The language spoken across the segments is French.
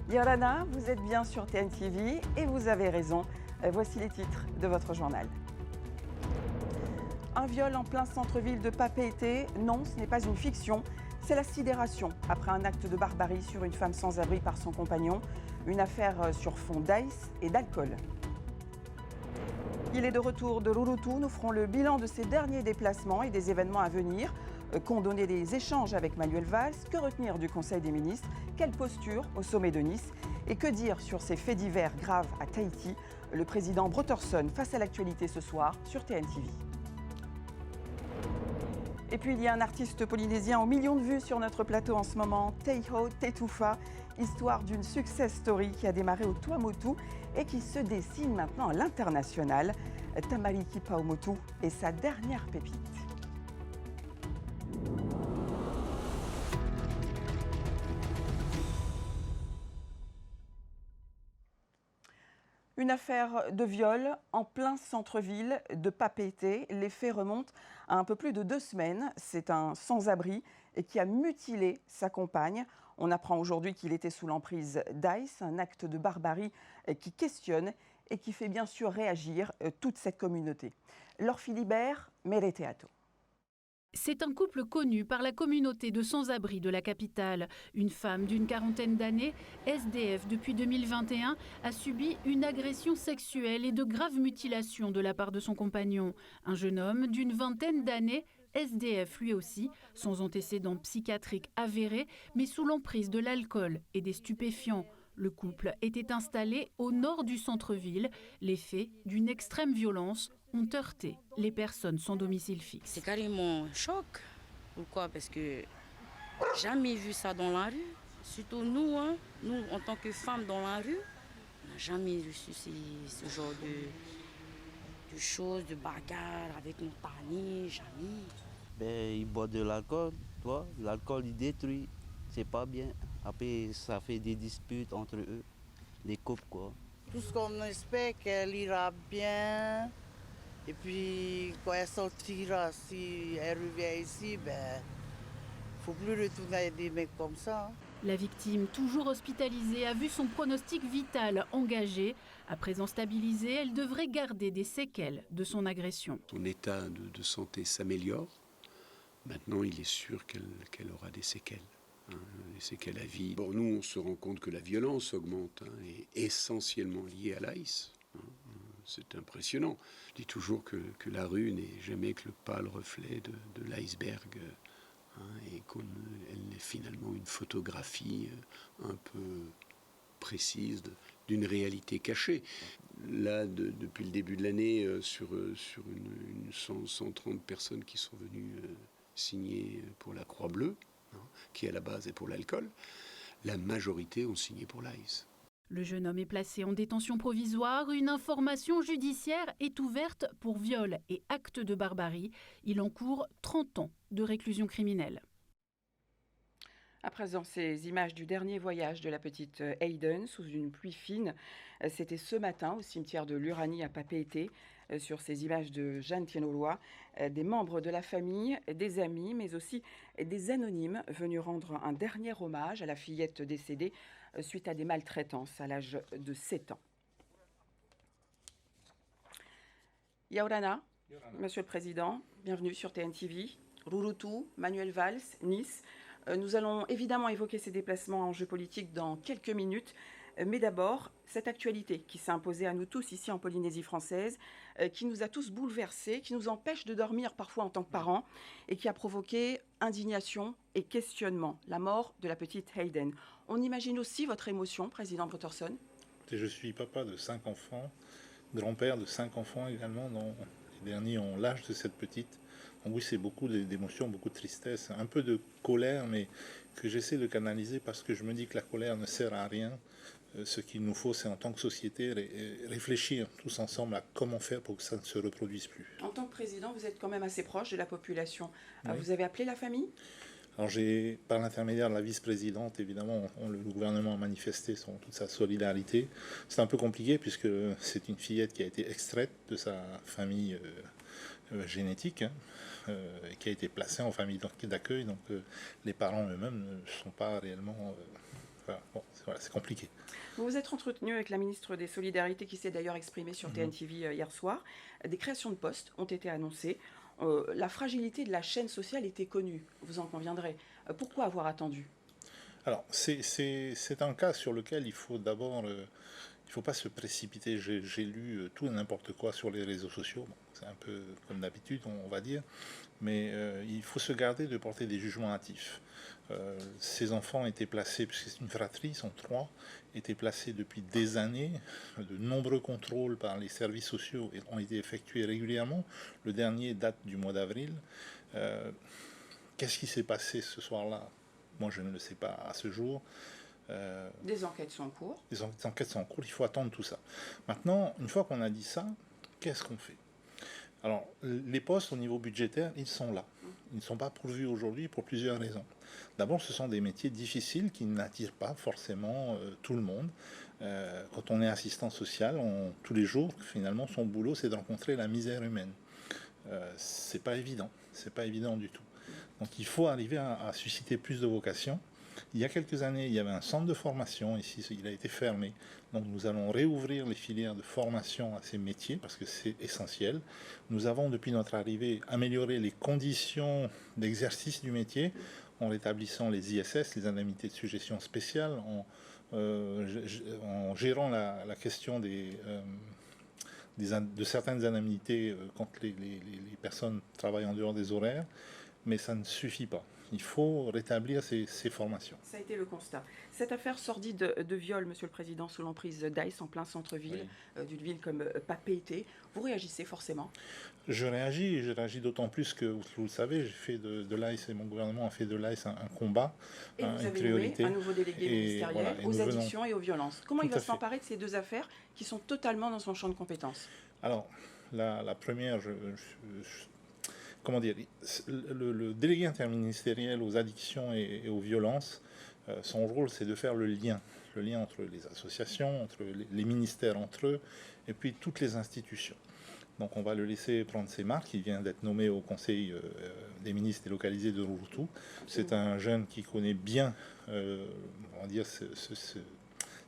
Yorana, vous êtes bien sur TNTV et vous avez raison. Voici les titres de votre journal. Un viol en plein centre-ville de Papeete, non, ce n'est pas une fiction. C'est la sidération après un acte de barbarie sur une femme sans abri par son compagnon. Une affaire sur fond d'ice et d'alcool. Il est de retour de Rurutu. Nous ferons le bilan de ses derniers déplacements et des événements à venir. Condamner des échanges avec Manuel Valls. Que retenir du Conseil des ministres? Quelle posture au sommet de Nice? Et que dire sur ces faits divers graves à Tahiti? Le président Brotherson face à l'actualité ce soir sur TNTV. Et puis il y a un artiste polynésien aux millions de vues sur notre plateau en ce moment, Teiho Tetufa, histoire d'une success story qui a démarré au Tuamotu et qui se dessine maintenant à l'international. Tamariki Paumotu est sa dernière pépite. Une affaire de viol en plein centre-ville de Papeete. Les faits remontent à un peu plus de 2 semaines. C'est un sans-abri qui a mutilé sa compagne. On apprend aujourd'hui qu'il était sous l'emprise d'ICE, un acte de barbarie qui questionne et qui fait bien sûr réagir toute cette communauté. Laure Philibert, Mereteato. C'est un couple connu par la communauté de sans-abri de la capitale. Une femme d'une quarantaine d'années, SDF depuis 2021, a subi une agression sexuelle et de graves mutilations de la part de son compagnon. Un jeune homme d'une vingtaine d'années, SDF lui aussi, sans antécédents psychiatriques avérés, mais sous l'emprise de l'alcool et des stupéfiants. Le couple était installé au nord du centre-ville. Les faits d'une extrême violence ont heurté les personnes sans domicile fixe. C'est carrément un choc. Pourquoi? Parce que jamais vu ça dans la rue. Surtout nous, nous en tant que femmes dans la rue, on n'a jamais reçu ce genre de choses, de bagarres avec nos paniers, jamais. Ben, ils boivent de l'alcool, toi. L'alcool, il détruit. C'est pas bien. Après, ça fait des disputes entre eux, des couples, quoi. Tout ce qu'on espère qu'elle ira bien. Et puis, quand elle sortira, si elle revient ici, ben, faut plus retourner avec des mecs comme ça. La victime, toujours hospitalisée, a vu son pronostic vital engagé. À présent stabilisée, elle devrait garder des séquelles de son agression. Son état de santé s'améliore. Maintenant, il est sûr qu'elle aura des séquelles. Des séquelles à vie. Bon, nous, on se rend compte que la violence augmente, est essentiellement liée à l'ICE. C'est impressionnant. Je dis toujours que la rue n'est jamais que le pâle reflet de l'iceberg, et qu'elle est finalement une photographie un peu précise d'une réalité cachée. Là, depuis le début de l'année, sur 130 personnes qui sont venues signer pour la Croix-Bleue, qui à la base est pour l'alcool, la majorité ont signé pour l'ICE. Le jeune homme est placé en détention provisoire. Une information judiciaire est ouverte pour viol et acte de barbarie. Il encourt 30 ans de réclusion criminelle. À présent, ces images du dernier voyage de la petite Hayden sous une pluie fine. C'était ce matin au cimetière de l'Uranie à Papeete. Sur ces images de Jeanne Tiennolois, des membres de la famille, des amis, mais aussi des anonymes venus rendre un dernier hommage à la fillette décédée suite à des maltraitances à l'âge de 7 ans. Yorana, Monsieur le Président, bienvenue sur TNTV. Rurutu, Manuel Valls, Nice. Nous allons évidemment évoquer ces déplacements en jeu politique dans quelques minutes. Mais d'abord, cette actualité qui s'est imposée à nous tous ici en Polynésie française, qui nous a tous bouleversés, qui nous empêche de dormir parfois en tant que parents et qui a provoqué indignation et questionnement, la mort de la petite Hayden. On imagine aussi votre émotion, Président Brotherson. Je suis papa de 5 enfants, grand-père de 5 enfants également, dont les derniers ont l'âge de cette petite. Donc oui, c'est beaucoup d'émotions, beaucoup de tristesse, un peu de colère, mais que j'essaie de canaliser parce que je me dis que la colère ne sert à rien. Ce qu'il nous faut, c'est en tant que société réfléchir tous ensemble à comment faire pour que ça ne se reproduise plus. En tant que président, vous êtes quand même assez proche de la population. Oui. Vous avez appelé la famille ? Alors j'ai, par l'intermédiaire de la vice-présidente, évidemment, le gouvernement a manifesté toute sa solidarité. C'est un peu compliqué puisque c'est une fillette qui a été extraite de sa famille génétique, qui a été placée en famille d'accueil. Donc les parents eux-mêmes ne sont pas réellement voilà, c'est compliqué. Vous vous êtes entretenu avec la ministre des Solidarités qui s'est d'ailleurs exprimée sur TNTV hier soir. Des créations de postes ont été annoncées. La fragilité de la chaîne sociale était connue, vous en conviendrez. Pourquoi avoir attendu ? Alors, c'est un cas sur lequel il faut d'abord... il ne faut pas se précipiter. J'ai lu tout et n'importe quoi sur les réseaux sociaux. Bon, c'est un peu comme d'habitude, on va dire. Mais il faut se garder de porter des jugements hâtifs. Ces enfants étaient placés, puisque c'est une fratrie, ils sont 3, étaient placés depuis des années. De nombreux contrôles par les services sociaux ont été effectués régulièrement. Le dernier date du mois d'avril. Qu'est-ce qui s'est passé ce soir-là ? Moi, je ne le sais pas à ce jour. Des enquêtes sont en cours. Les enquêtes sont en cours, il faut attendre tout ça. Maintenant, une fois qu'on a dit ça, qu'est-ce qu'on fait ? Alors, les postes au niveau budgétaire, ils sont là. Ils ne sont pas pourvus aujourd'hui pour plusieurs raisons. D'abord, ce sont des métiers difficiles qui n'attirent pas forcément tout le monde. Quand on est assistant social, tous les jours, finalement, son boulot, c'est de rencontrer la misère humaine. C'est pas évident du tout. Donc, il faut arriver à susciter plus de vocations. Il y a quelques années, il y avait un centre de formation ici, il a été fermé. Donc nous allons réouvrir les filières de formation à ces métiers parce que c'est essentiel. Nous avons, depuis notre arrivée, amélioré les conditions d'exercice du métier en rétablissant les ISS, les indemnités de suggestion spéciale, en gérant la question de certaines indemnités quand les personnes travaillent en dehors des horaires. Mais ça ne suffit pas. Il faut rétablir ces formations. Ça a été le constat. Cette affaire sordide de viol, Monsieur le Président, sous l'emprise d'Aïs en plein centre-ville, d'une ville comme Papeete, vous réagissez forcément ? Je réagis d'autant plus que, vous le savez, j'ai fait de l'Aïs et mon gouvernement a fait de l'Aïs un combat, et vous une avez priorité. nommé un nouveau délégué ministériel aux addictions et aux violences. Comment il va Tout à fait. s'emparer de ces deux affaires qui sont totalement dans son champ de compétences ? Alors, la première, comment dire, le délégué interministériel aux addictions et aux violences, son rôle, c'est de faire le lien entre les associations, entre les ministères entre eux, et puis toutes les institutions. Donc on va le laisser prendre ses marques. Il vient d'être nommé au Conseil des ministres délocalisés de Rurutu. C'est un jeune qui connaît bien, on va dire,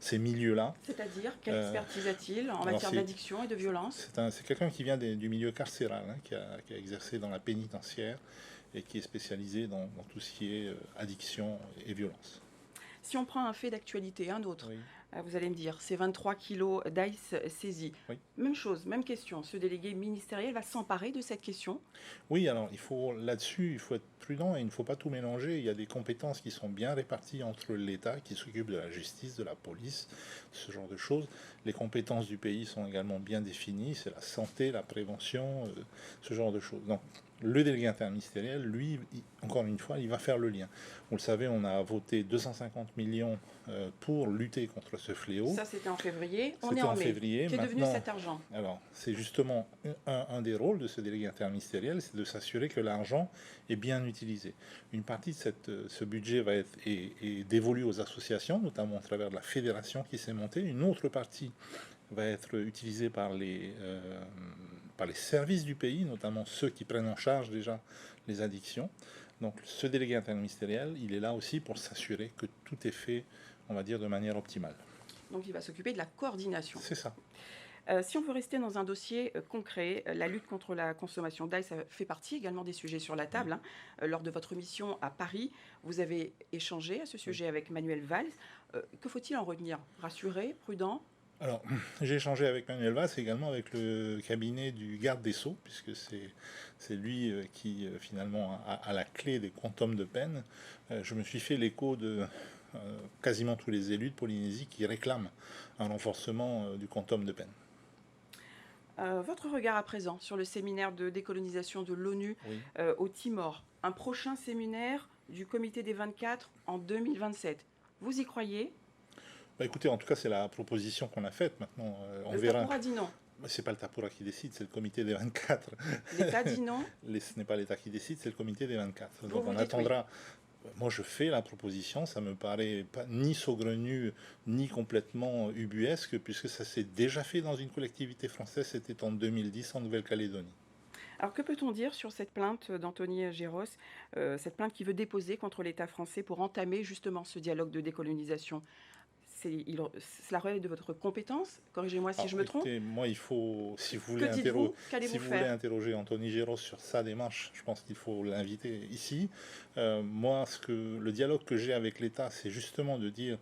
ces milieux-là. C'est-à-dire, quelle expertise a-t-il en matière d'addiction et de violence ? C'est quelqu'un qui vient du milieu carcéral, qui a exercé dans la pénitentiaire et qui est spécialisé dans tout ce qui est addiction et violence. Si on prend un fait d'actualité, un autre, Oui. Vous allez me dire, c'est 23 kilos d'Aïs saisis. Oui. Même chose, même question. Ce délégué ministériel va s'emparer de cette question ? Oui, alors là-dessus, il faut être prudent et il ne faut pas tout mélanger. Il y a des compétences qui sont bien réparties entre l'État, qui s'occupe de la justice, de la police, ce genre de choses. Les compétences du pays sont également bien définies. C'est la santé, la prévention, ce genre de choses. Donc, le délégué interministériel, lui, encore une fois, il va faire le lien. Vous le savez, on a voté 250 millions pour lutter contre ce fléau. Ça, c'était en février. On C'était est en en mai. février. Qu'est devenu Maintenant, cet argent ? Alors, c'est justement un des rôles de ce délégué interministériel, c'est de s'assurer que l'argent est bien utilisé. Une partie de ce budget va être dévolue aux associations, notamment à travers la fédération qui s'est montée. Une autre partie va être utilisée par les services du pays, notamment ceux qui prennent en charge déjà les addictions. Donc ce délégué interministériel, il est là aussi pour s'assurer que tout est fait, on va dire, de manière optimale. Donc il va s'occuper de la coordination. C'est ça. Si on veut rester dans un dossier concret, la lutte contre la consommation d'ail, ça fait partie également des sujets sur la table. Lors de votre mission à Paris, vous avez échangé à ce sujet avec Manuel Valls. Que faut-il en retenir ? Rassuré, prudent ? Alors, j'ai échangé avec Manuel Valls et également avec le cabinet du garde des Sceaux, puisque c'est lui qui, finalement, a la clé des quantums de peine. Je me suis fait l'écho de quasiment tous les élus de Polynésie qui réclament un renforcement du quantum de peine. Votre regard à présent sur le séminaire de décolonisation de l'ONU au Timor, un prochain séminaire du Comité des 24 en 2027. Vous y croyez ? Écoutez, en tout cas, c'est la proposition qu'on a faite. Maintenant, on le verra. Le Tapoura dit non. C'est pas le Tapoura qui décide, c'est le Comité des 24. L'État dit non. Ce n'est pas l'État qui décide, c'est le Comité des 24. Donc on attendra. Oui. Moi, je fais la proposition. Ça me paraît pas ni saugrenu ni complètement ubuesque, puisque ça s'est déjà fait dans une collectivité française. C'était en 2010 en Nouvelle-Calédonie. Alors que peut-on dire sur cette plainte d'Anthony Géros, cette plainte qui veut déposer contre l'État français pour entamer justement ce dialogue de décolonisation? Cela relève de votre compétence? Corrigez-moi si je me trompe. Écoutez, moi, il faut, si vous Que voulez, dites-vous? Qu'allez-vous si vous voulez faire? interroger Anthony Géros sur sa démarche, je pense qu'il faut l'inviter ici. Moi, le dialogue que j'ai avec l'État, c'est justement de dire,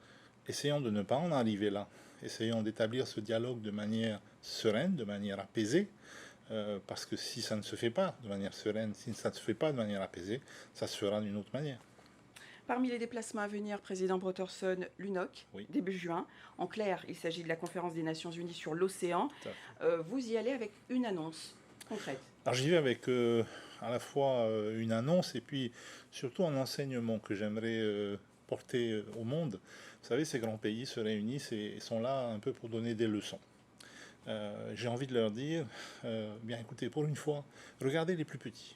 essayons de ne pas en arriver là. Essayons d'établir ce dialogue de manière sereine, de manière apaisée. Parce que si ça ne se fait pas de manière sereine, si ça ne se fait pas de manière apaisée, ça se fera d'une autre manière. Parmi les déplacements à venir, Président Brotherson, l'UNOC, Oui. début juin. En clair, il s'agit de la conférence des Nations Unies sur l'océan. Tout à fait. Vous y allez avec une annonce concrète. Alors j'y vais avec à la fois une annonce et puis surtout un enseignement que j'aimerais porter au monde. Vous savez, ces grands pays se réunissent et sont là un peu pour donner des leçons. J'ai envie de leur dire, bien écoutez, pour une fois, regardez les plus petits.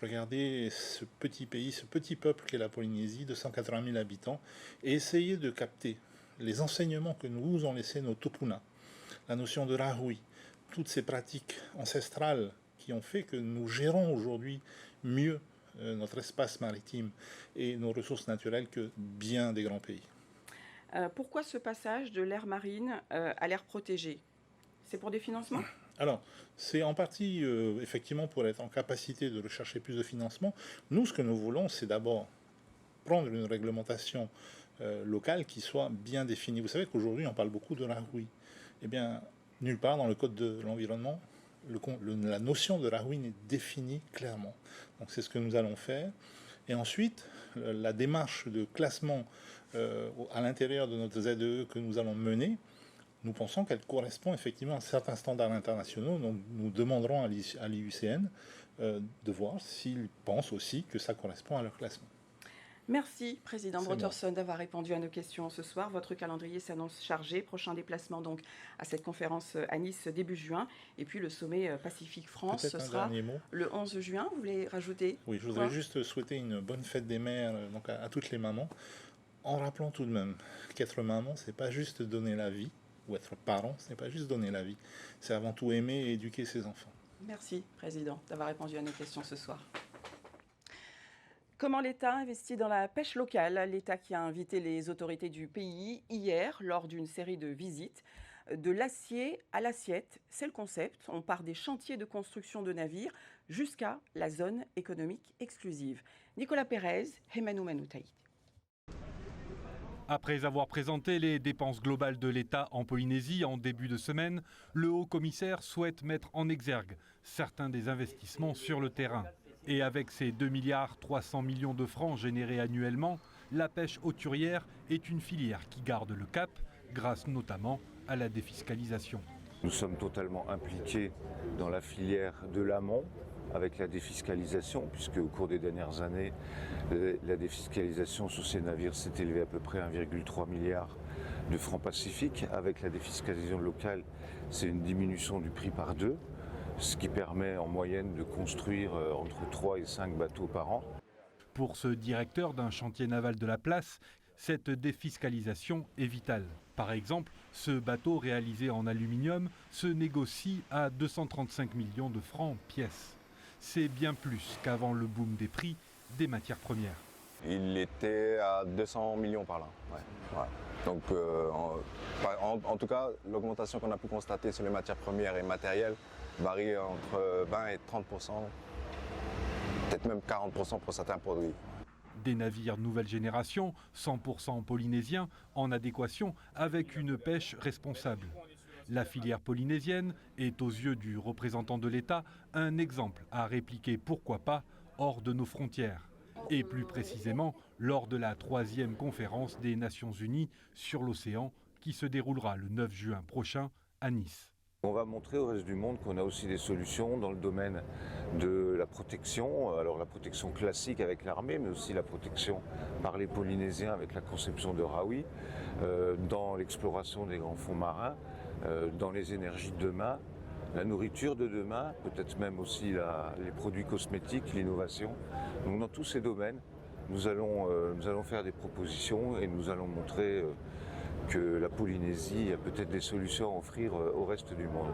Regardez ce petit pays, ce petit peuple qu'est la Polynésie, de 180 000 habitants, et essayez de capter les enseignements que nous ont laissés nos tupuna, la notion de rahui, toutes ces pratiques ancestrales qui ont fait que nous gérons aujourd'hui mieux notre espace maritime et nos ressources naturelles que bien des grands pays. Pourquoi ce passage de l'aire marine à l'aire protégée? C'est pour des financements? Alors, c'est en partie, effectivement, pour être en capacité de rechercher plus de financement. Nous, ce que nous voulons, c'est d'abord prendre une réglementation locale qui soit bien définie. Vous savez qu'aujourd'hui, on parle beaucoup de rahui. Eh bien, nulle part dans le Code de l'environnement, la notion de rahui n'est définie clairement. Donc, c'est ce que nous allons faire. Et ensuite, la démarche de classement à l'intérieur de notre ZEE que nous allons mener, nous pensons qu'elle correspond effectivement à certains standards internationaux. Donc nous demanderons à l'IUCN de voir s'ils pensent aussi que ça correspond à leur classement. Merci, Président C'est Brotherson, d'avoir répondu à nos questions ce soir. Votre calendrier s'annonce chargé. Prochain déplacement donc à cette conférence à Nice début juin. Et puis le sommet Pacifique-France, ce Peut-être un sera dernier mot. le 11 juin. Vous voulez rajouter? Oui, je voudrais juste souhaiter une bonne fête des mères donc à toutes les mamans, en rappelant tout de même qu'être maman, c'est pas juste donner la vie, ou être parent, ce n'est pas juste donner la vie, c'est avant tout aimer et éduquer ses enfants. Merci, Président, d'avoir répondu à nos questions ce soir. Comment l'État investit dans la pêche locale? L'État qui a invité les autorités du pays hier lors d'une série de visites. De l'acier à l'assiette, c'est le concept. On part des chantiers de construction de navires jusqu'à la zone économique exclusive. Nicolas Pérez, Hemanu Manutaï. Après avoir présenté les dépenses globales de l'État en Polynésie en début de semaine, le haut-commissaire souhaite mettre en exergue certains des investissements sur le terrain. Et avec ces 2,3 milliards de francs générés annuellement, la pêche hauturière est une filière qui garde le cap, grâce notamment à la défiscalisation. Nous sommes totalement impliqués dans la filière de l'amont, avec la défiscalisation, puisque au cours des dernières années, la défiscalisation sur ces navires s'est élevée à peu près à 1,3 milliard de francs pacifiques. Avec la défiscalisation locale, c'est une diminution du prix par 2, ce qui permet en moyenne de construire entre 3 et 5 bateaux par an. Pour ce directeur d'un chantier naval de la place, cette défiscalisation est vitale. Par exemple, ce bateau réalisé en aluminium se négocie à 235 millions de francs pièce. C'est bien plus qu'avant le boom des prix des matières premières. Il était à 200 millions par là. Ouais, voilà. Donc en tout cas, l'augmentation qu'on a pu constater sur les matières premières et matérielles varie entre 20 et 30%, peut-être même 40% pour certains produits. Des navires nouvelle génération, 100% polynésiens, en adéquation avec une pêche responsable. La filière polynésienne est, aux yeux du représentant de l'État, un exemple à répliquer, pourquoi pas, hors de nos frontières. Et plus précisément, lors de la 3e conférence des Nations Unies sur l'océan, qui se déroulera le 9 juin prochain à Nice. On va montrer au reste du monde qu'on a aussi des solutions dans le domaine de la protection, alors la protection classique avec l'armée, mais aussi la protection par les Polynésiens avec la conception de Rahui, dans l'exploration des grands fonds marins, dans les énergies de demain, la nourriture de demain, peut-être même aussi les produits cosmétiques, l'innovation. Donc dans tous ces domaines, nous allons faire des propositions et nous allons montrer que la Polynésie a peut-être des solutions à offrir au reste du monde.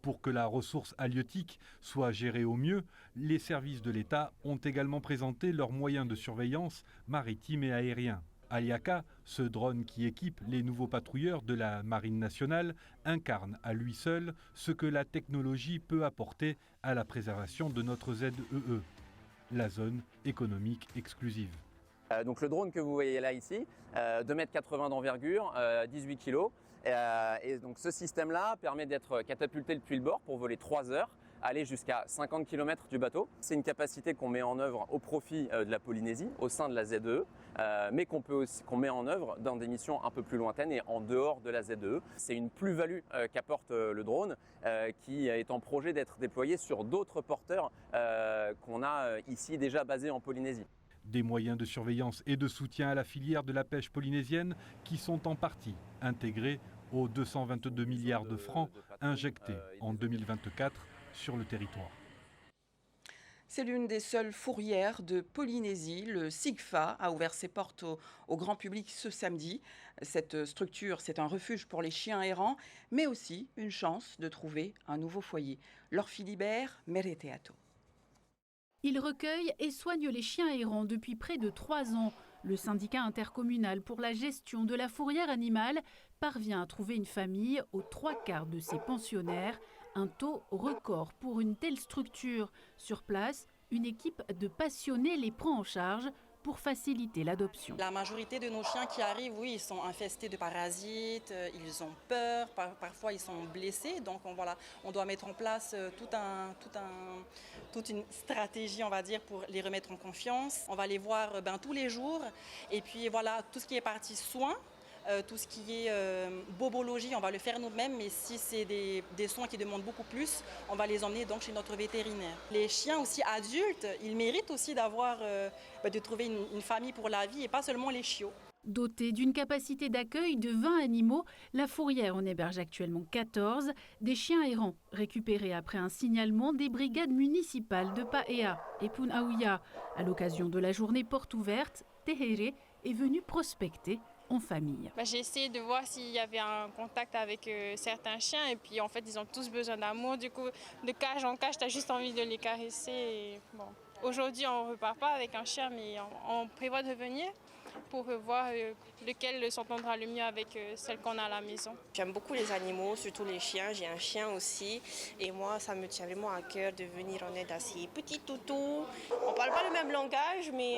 Pour que la ressource halieutique soit gérée au mieux, les services de l'État ont également présenté leurs moyens de surveillance maritime et aérien. Aliaka, ce drone qui équipe les nouveaux patrouilleurs de la Marine nationale, incarne à lui seul ce que la technologie peut apporter à la préservation de notre ZEE, la zone économique exclusive. Donc le drone que vous voyez là ici, 2,80 m d'envergure, 18 kg. Et donc ce système-là permet d'être catapulté depuis le bord pour voler 3 heures, aller jusqu'à 50 km du bateau. C'est une capacité qu'on met en œuvre au profit de la Polynésie, au sein de la ZEE, mais qu'on met en œuvre dans des missions un peu plus lointaines et en dehors de la ZEE. C'est une plus-value qu'apporte le drone qui est en projet d'être déployé sur d'autres porteurs qu'on a ici déjà basés en Polynésie. Des moyens de surveillance et de soutien à la filière de la pêche polynésienne qui sont en partie intégrés aux 222 milliards de francs injectés en 2024 sur le territoire. C'est l'une des seules fourrières de Polynésie. Le SIGFA a ouvert ses portes au grand public ce samedi. Cette structure, c'est un refuge pour les chiens errants, mais aussi une chance de trouver un nouveau foyer. Laure Philibert, Mereteato. Il recueille et soigne les chiens errants depuis près de 3 ans. Le syndicat intercommunal pour la gestion de la fourrière animale parvient à trouver une famille aux 3/4 de ses pensionnaires, un taux record pour une telle structure. Sur place, une équipe de passionnés les prend en charge pour faciliter l'adoption. La majorité de nos chiens qui arrivent, oui, ils sont infestés de parasites, ils ont peur, parfois ils sont blessés. Donc on doit mettre en place toute une stratégie, on va dire, pour les remettre en confiance. On va les voir tous les jours. Et puis voilà, tout ce qui est partie soins, tout ce qui est bobologie, on va le faire nous-mêmes, mais si c'est des soins qui demandent beaucoup plus, on va les emmener donc chez notre vétérinaire. Les chiens aussi adultes, ils méritent aussi de trouver une famille pour la vie et pas seulement les chiots. Dotée d'une capacité d'accueil de 20 animaux, la fourrière en héberge actuellement 14, des chiens errants récupérés après un signalement des brigades municipales de Paea et Punaouia. À l'occasion de la journée porte ouverte, Tehere est venu prospecter en famille. J'ai essayé de voir s'il y avait un contact avec certains chiens et puis en fait ils ont tous besoin d'amour. Du coup, de cage en cage, tu as juste envie de les caresser. Et, bon. Aujourd'hui, on ne repart pas avec un chien, mais on prévoit de venir pour voir lequel s'entendra le mieux avec celle qu'on a à la maison. J'aime beaucoup les animaux, surtout les chiens. J'ai un chien aussi. Et moi, ça me tient vraiment à cœur de venir en aide à ces petits toutous. On ne parle pas le même langage, mais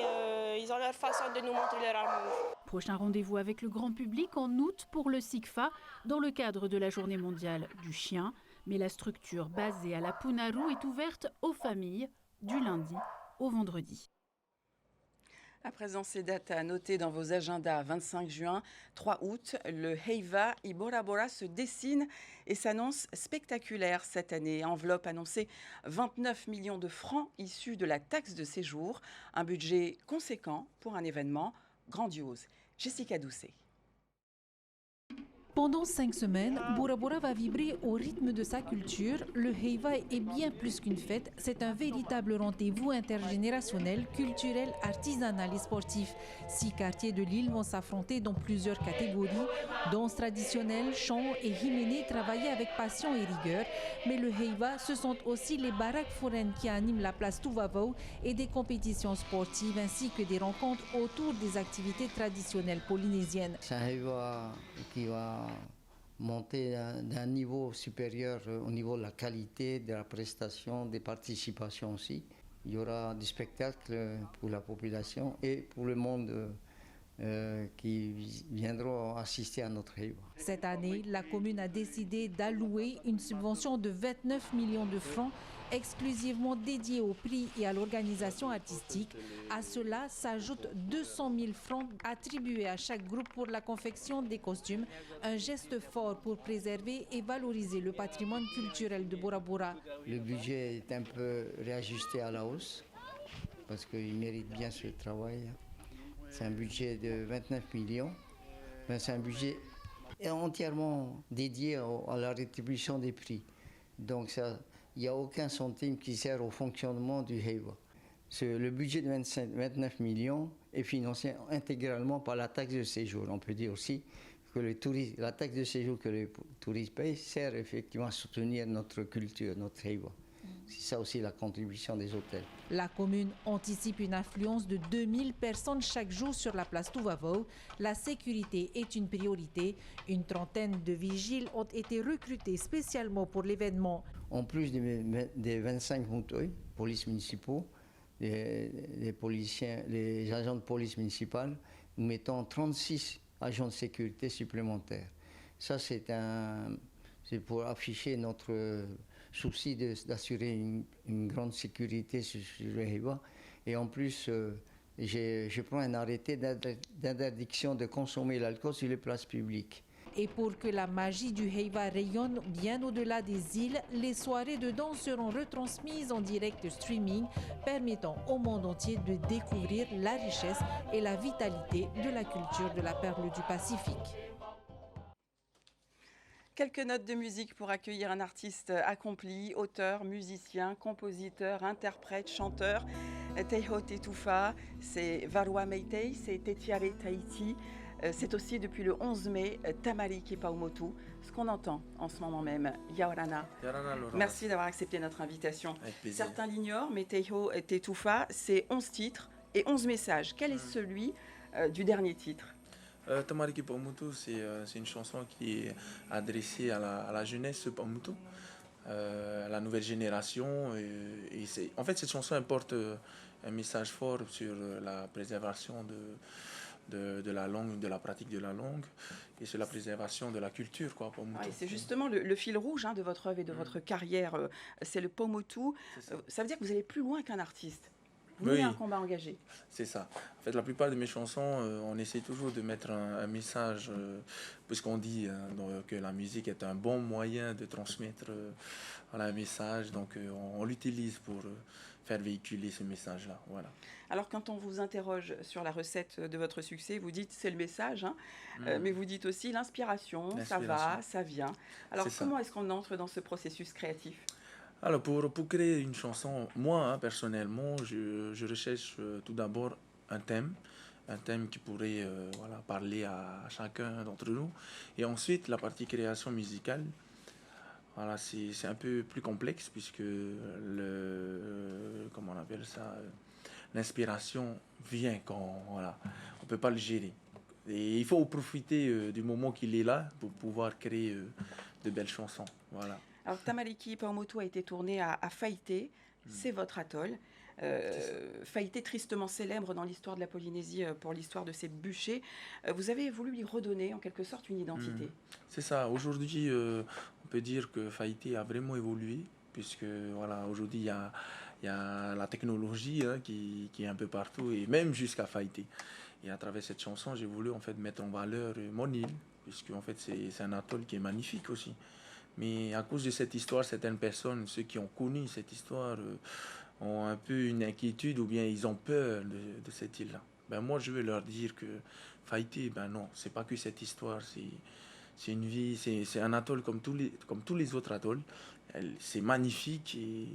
ils ont leur façon de nous montrer leur amour. Prochain rendez-vous avec le grand public en août pour le SIGFA dans le cadre de la Journée mondiale du chien. Mais la structure basée à la Punaru est ouverte aux familles du lundi au vendredi. À présent, ces dates à noter dans vos agendas. 25 juin, 3 août, le Heiva i Bora Bora se dessine et s'annonce spectaculaire cette année. Enveloppe annoncée 29 millions de francs issus de la taxe de séjour. Un budget conséquent pour un événement grandiose. Jessica Doucet. Pendant 5 semaines, Bora Bora va vibrer au rythme de sa culture. Le Heiva est bien plus qu'une fête, c'est un véritable rendez-vous intergénérationnel, culturel, artisanal et sportif. 6 quartiers de l'île vont s'affronter dans plusieurs catégories. Danse traditionnelle, chant et himene travaillés avec passion et rigueur. Mais le Heiva, ce sont aussi les baraques foraines qui animent la place Tuvavau et des compétitions sportives ainsi que des rencontres autour des activités traditionnelles polynésiennes. C'est un Heiva qui va monter d'un niveau supérieur au niveau de la qualité, de la prestation, des participations aussi. Il y aura des spectacles pour la population et pour le monde qui viendront assister à notre Heiva. Cette année, la commune a décidé d'allouer une subvention de 29 millions de francs exclusivement dédiée au prix et à l'organisation artistique. À cela s'ajoutent 200 000 francs attribués à chaque groupe pour la confection des costumes, un geste fort pour préserver et valoriser le patrimoine culturel de Bora Bora. Le budget est un peu réajusté à la hausse parce qu'il mérite bien ce travail. C'est un budget de 29 millions, mais c'est un budget entièrement dédié à la rétribution des prix. Donc il n'y a aucun centime qui sert au fonctionnement du Heiva. Le budget de 29 millions est financé intégralement par la taxe de séjour. On peut dire aussi que la taxe de séjour que les touristes payent sert effectivement à soutenir notre culture, notre heiva. C'est ça aussi la contribution des hôtels. La commune anticipe une affluence de 2000 personnes chaque jour sur la place Tuvavau. La sécurité est une priorité. Une trentaine de vigiles ont été recrutés spécialement pour l'événement. En plus des 25 moutouilles, polices municipaux, les agents de police municipale, nous mettons 36 agents de sécurité supplémentaires. Ça, c'est pour afficher notre souci d'assurer une grande sécurité sur le Heiva. Et en plus, je prends un arrêté d'interdiction de consommer l'alcool sur les places publiques. Et pour que la magie du Heiva rayonne bien au-delà des îles, les soirées de danse seront retransmises en direct streaming, permettant au monde entier de découvrir la richesse et la vitalité de la culture de la perle du Pacifique. Quelques notes de musique pour accueillir un artiste accompli, auteur, musicien, compositeur, interprète, chanteur. Teiho Tetoufa, c'est Varua Meitei, c'est Tetiare Tahiti. C'est aussi depuis le 11 mai Tamariki Paumotu, ce qu'on entend en ce moment même, Yaorana. Merci d'avoir accepté notre invitation. Certains l'ignorent, mais Teiho Tetoufa, c'est 11 titres et 11 messages. Quel est celui du dernier titre? Tamariki Paumotu, c'est une chanson qui est adressée à la jeunesse Paumotu, à la nouvelle génération. En fait, cette chanson apporte un message fort sur la préservation de la langue, de la pratique de la langue et sur la préservation de la culture. C'est justement le fil rouge de votre œuvre et de votre carrière, c'est le Paumotu. Ça veut dire que vous allez plus loin qu'un artiste. Vous menez un combat engagé. C'est ça. En fait, la plupart de mes chansons, on essaie toujours de mettre un message, puisqu'on dit que la musique est un bon moyen de transmettre un message. Donc, on l'utilise pour faire véhiculer ce message-là. Voilà. Alors, quand on vous interroge sur la recette de votre succès, vous dites c'est le message, mais vous dites aussi l'inspiration, ça va, ça vient. Alors, comment est-ce qu'on entre dans ce processus créatif ? Alors, pour créer une chanson, moi, personnellement, je recherche tout d'abord un thème qui pourrait parler à chacun d'entre nous. Et ensuite, la partie création musicale, c'est un peu plus complexe puisque l'inspiration vient quand on peut pas le gérer. Et il faut profiter du moment qu'il est là pour pouvoir créer de belles chansons. Voilà. Alors, Tamariki Paumotu a été tourné à Faïté, c'est votre atoll. Faïté, tristement célèbre dans l'histoire de la Polynésie pour l'histoire de ses bûchers. Vous avez voulu lui redonner en quelque sorte une identité. C'est ça. Aujourd'hui, on peut dire que Faïté a vraiment évolué, puisque aujourd'hui, il y a la technologie qui est un peu partout, et même jusqu'à Faïté. Et à travers cette chanson, j'ai voulu en fait mettre en valeur mon île, puisque en fait, c'est un atoll qui est magnifique aussi. Mais à cause de cette histoire, certaines personnes, ceux qui ont connu cette histoire, ont un peu une inquiétude ou bien ils ont peur de cette île-là. Moi, je veux leur dire que Faïté, non, c'est pas que cette histoire, c'est une vie, c'est un atoll comme tous les autres atolls. C'est magnifique et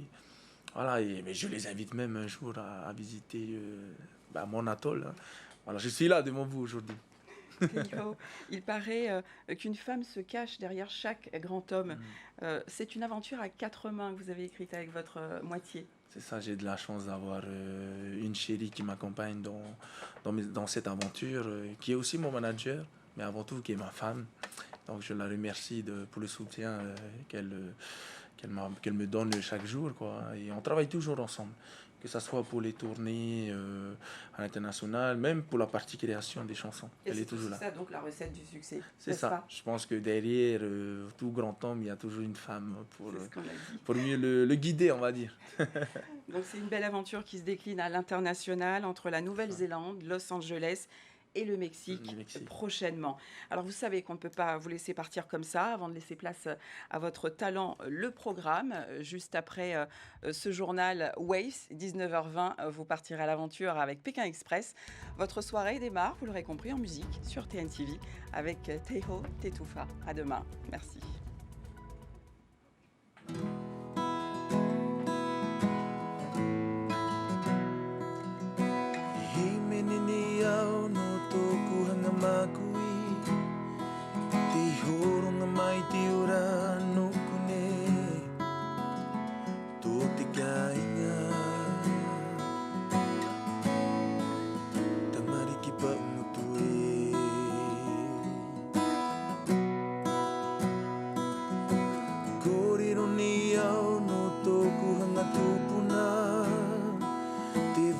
mais je les invite même un jour à visiter mon atoll. Je suis là devant vous aujourd'hui. Il paraît qu'une femme se cache derrière chaque grand homme. C'est une aventure à 4 mains que vous avez écrite avec votre moitié. C'est ça, j'ai de la chance d'avoir une chérie qui m'accompagne dans cette aventure, qui est aussi mon manager, mais avant tout qui est ma femme. Donc je la remercie pour le soutien qu'elle me donne chaque jour. Et on travaille toujours ensemble, que ce soit pour les tournées à l'international, même pour la partie création des chansons. Elle est toujours là. C'est ça donc la recette du succès. C'est ça. Je pense que derrière tout grand homme, il y a toujours une femme pour mieux le guider, on va dire. Donc c'est une belle aventure qui se décline à l'international entre la Nouvelle-Zélande, Los Angeles et le Mexique prochainement. Alors vous savez qu'on ne peut pas vous laisser partir comme ça avant de laisser place à votre talent. Le programme, juste après ce journal Waves, 19h20, vous partirez à l'aventure avec Pékin Express. Votre soirée démarre, vous l'aurez compris, en musique sur TNTV avec Teiho Tetoufa. À demain. Merci.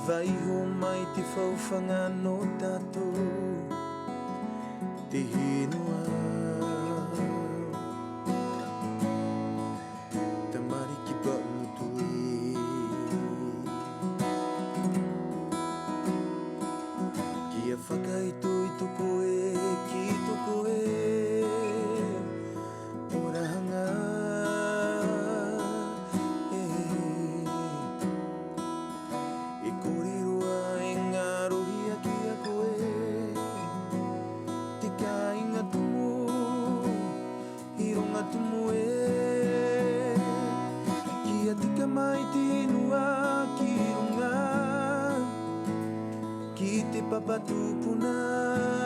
vai ho mai te whauwhanga no tātou te henua. Te mariki pa mutu e kia whakaito i toko e ki toko e orahanga. Mai te henua ki runga ki te papatupuna.